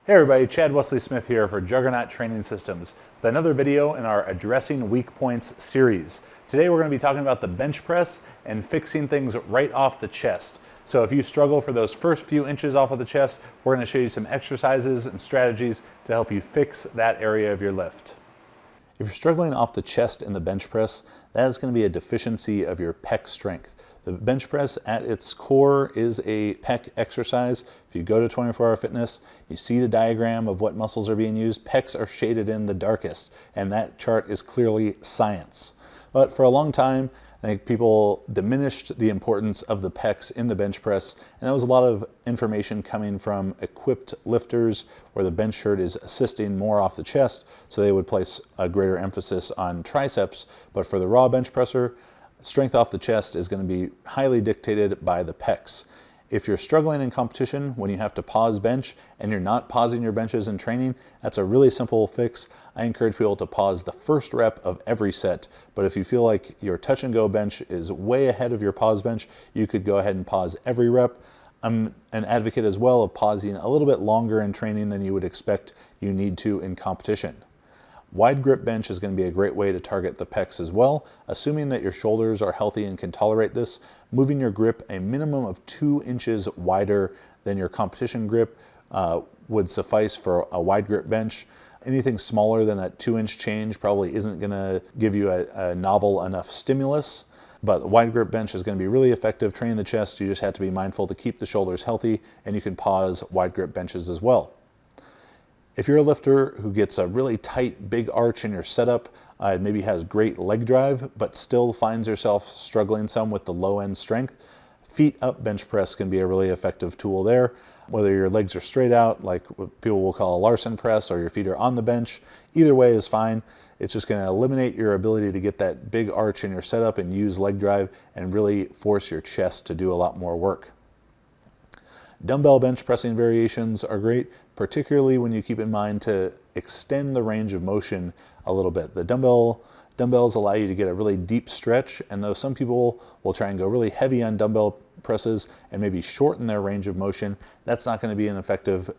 Hey everybody, Chad Wesley Smith here for Juggernaut Training Systems with another video in our Addressing Weak Points series. Today we're going to be talking about the bench press and fixing things right off the chest. So if you struggle for those first few inches off of the chest, we're going to show you some exercises and strategies to help you fix that area of your lift. If you're struggling off the chest in the bench press, that is going to be a deficiency of your pec strength. The bench press at its core is a pec exercise. If you go to 24 Hour Fitness, you see the diagram of what muscles are being used. Pecs are shaded in the darkest, and that chart is clearly science. But for a long time, I think people diminished the importance of the pecs in the bench press, and that was a lot of information coming from equipped lifters where the bench shirt is assisting more off the chest, so they would place a greater emphasis on triceps. But for the raw bench presser, strength off the chest is going to be highly dictated by the pecs. If you're struggling in competition when you have to pause bench and you're not pausing your benches in training, that's a really simple fix. I encourage people to pause the first rep of every set, but if you feel like your touch and go bench is way ahead of your pause bench, you could go ahead and pause every rep. I'm an advocate as well of pausing a little bit longer in training than you would expect you need to in competition. Wide grip bench is going to be a great way to target the pecs as well. Assuming that your shoulders are healthy and can tolerate this, moving your grip a minimum of 2 inches wider than your competition grip would suffice for a wide grip bench. Anything smaller than that 2-inch change probably isn't going to give you a novel enough stimulus. But the wide grip bench is going to be really effective training the chest. You just have to be mindful to keep the shoulders healthy, and you can pause wide grip benches as well. If you're a lifter who gets a really tight, big arch in your setup, maybe has great leg drive, but still finds yourself struggling some with the low end strength, feet up bench press can be a really effective tool there. Whether your legs are straight out, like what people will call a Larson press, or your feet are on the bench, either way is fine. It's just going to eliminate your ability to get that big arch in your setup and use leg drive and really force your chest to do a lot more work. Dumbbell bench pressing variations are great, particularly when you keep in mind to extend the range of motion a little bit. The dumbbells allow you to get a really deep stretch, and though some people will try and go really heavy on dumbbell presses and maybe shorten their range of motion, that's not going to be an effective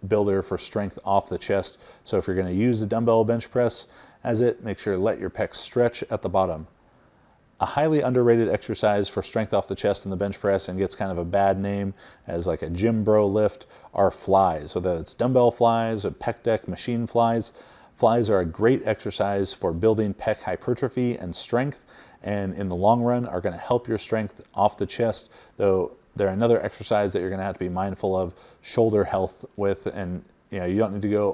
builder for strength off the chest. So if you're going to use the dumbbell bench press as it, make sure to let your pecs stretch at the bottom. A highly underrated exercise for strength off the chest in the bench press and gets kind of a bad name as like a gym bro lift are flies. Whether it's dumbbell flies or pec deck machine flies. Flies are a great exercise for building pec hypertrophy and strength, and in the long run are going to help your strength off the chest, though they're another exercise that you're going to have to be mindful of shoulder health with, and you don't need to go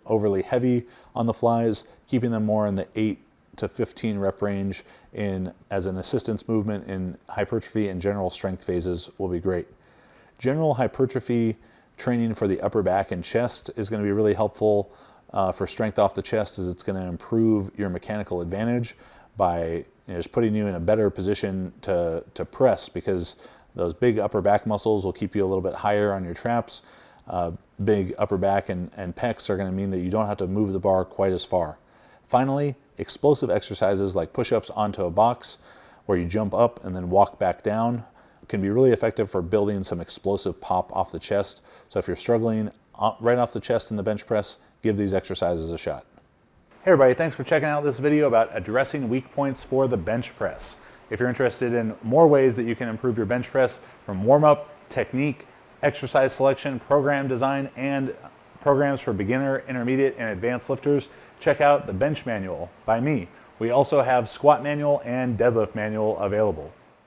overly heavy on the flies. Keeping them more in the 8 to 15 rep range as an assistance movement in hypertrophy and general strength phases will be great. General hypertrophy training for the upper back and chest is going to be really helpful for strength off the chest, as it's going to improve your mechanical advantage by just putting you in a better position to press, because those big upper back muscles will keep you a little bit higher on your traps. Big upper back and pecs are going to mean that you don't have to move the bar quite as far. Finally, explosive exercises like push-ups onto a box where you jump up and then walk back down can be really effective for building some explosive pop off the chest. So if you're struggling right off the chest in the bench press, give these exercises a shot. Hey everybody, thanks for checking out this video about addressing weak points for the bench press. If you're interested in more ways that you can improve your bench press, from warm-up, technique, exercise selection, program design, and programs for beginner, intermediate, and advanced lifters, check out the Bench Manual by me. We also have Squat Manual and Deadlift Manual available.